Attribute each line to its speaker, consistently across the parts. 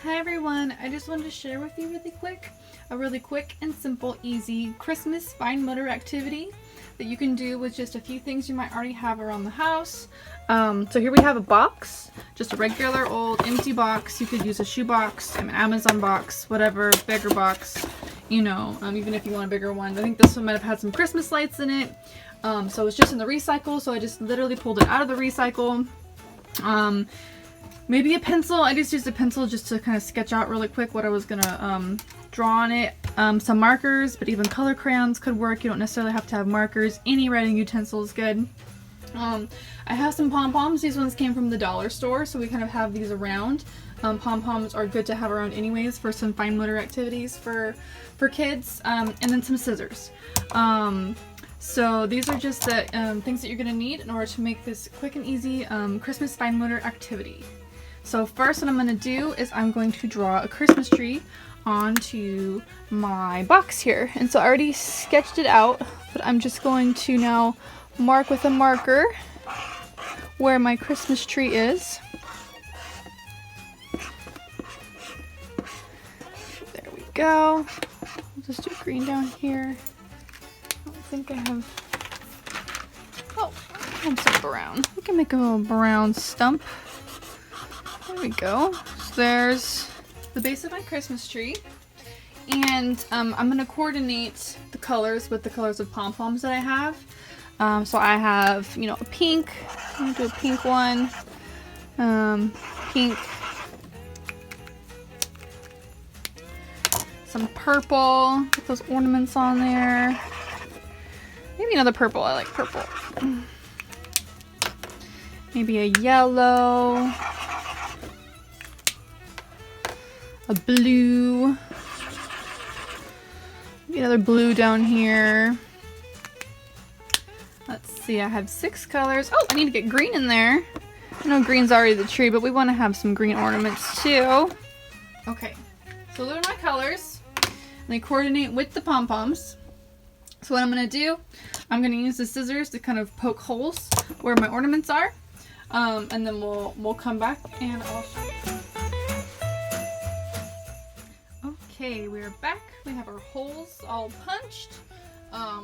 Speaker 1: Hi everyone, I just wanted to share with you a really quick and simple, easy Christmas fine motor activity that you can do with just a few things you might already have around the house. So here we have a box, just a regular old empty box. You could use a shoe box, an Amazon box, whatever, bigger box, you know, even if you want a bigger one. I think this one might have had some Christmas lights in it. So it's just in the recycle, so I just literally pulled it out of the recycle. Maybe a pencil. I just used a pencil just to kind of sketch out really quick what I was gonna draw on it. Some markers, but even color crayons could work. You don't necessarily have to have markers. Any writing utensil is good. I have some pom-poms. These ones came from the dollar store, so we kind of have these around. Pom-poms are good to have around anyways for some fine motor activities for kids. And then some scissors. So these are just the things that you're gonna need in order to make this quick and easy Christmas fine motor activity. So first what I'm going to do is I'm going to draw a Christmas tree onto my box here. And so I already sketched it out, but I'm just going to now mark with a marker where my Christmas tree is. There we go. I'll just do green down here. I don't think I have... Oh, I have some brown. We can make a little brown stump. There we go. So there's the base of my Christmas tree. And I'm going to coordinate the colors with the colors of pom-poms that I have. So I have, you know, a pink. I'm going to do a pink one. Pink. Some purple. Put those ornaments on there. Maybe another purple. I like purple. Maybe a yellow. A blue. Maybe another blue down here. Let's see, I have 6 colors. Oh, I need to get green in there. I know green's already the tree, but we want to have some green ornaments too. Okay, so those are my colors. And they coordinate with the pom-poms. So what I'm going to do, I'm going to use the scissors to kind of poke holes where my ornaments are. And then we'll come back and I'll show you. Okay, we're back. We have our holes all punched.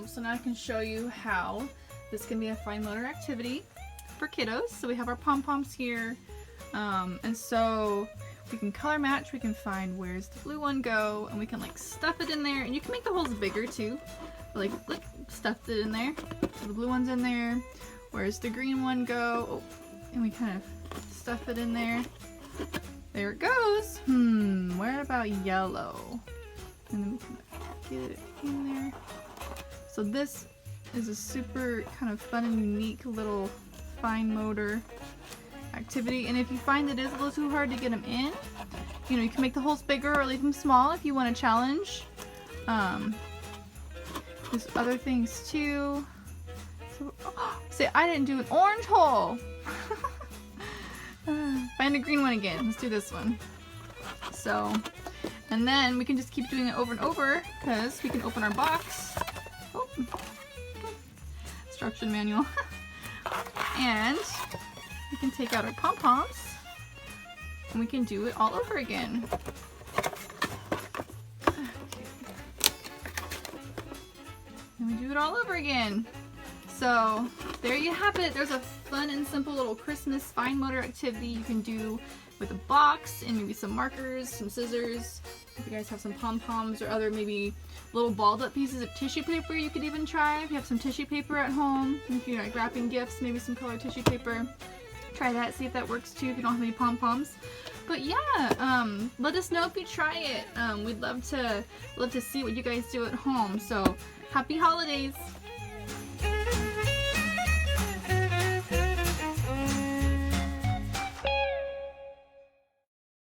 Speaker 1: So now I can show you how this can be a fine motor activity for kiddos. So we have our pom-poms here. And so we can color match. We can find where's the blue one go, and we can like stuff it in there. And you can make the holes bigger too. Like, look, stuffed it in there. So the blue one's in there. Where's the green one go? Oh, and we kind of stuff it in there. There it goes. Where about yellow? And then we can get it in there. So this is a super kind of fun and unique little fine motor activity. And if you find it is a little too hard to get them in, you know, you can make the holes bigger or leave them small if you want to challenge. There's other things too. So, oh, see, I didn't do an orange hole. Find a green one again. Let's do this one. So, and then we can just keep doing it over and over because we can open our box. Oh, instruction manual. And we can take out our pom-poms and we can do it all over again. Okay. And we do it all over again. So there you have it. There's a fun and simple little Christmas fine motor activity you can do with a box and maybe some markers, some scissors. If you guys have some pom-poms or other maybe little balled up pieces of tissue paper, you could even try. If you have some tissue paper at home, if you're like wrapping gifts, maybe some colored tissue paper. Try that, see if that works too if you don't have any pom-poms. But yeah, let us know if you try it. We'd love to see what you guys do at home. So happy holidays!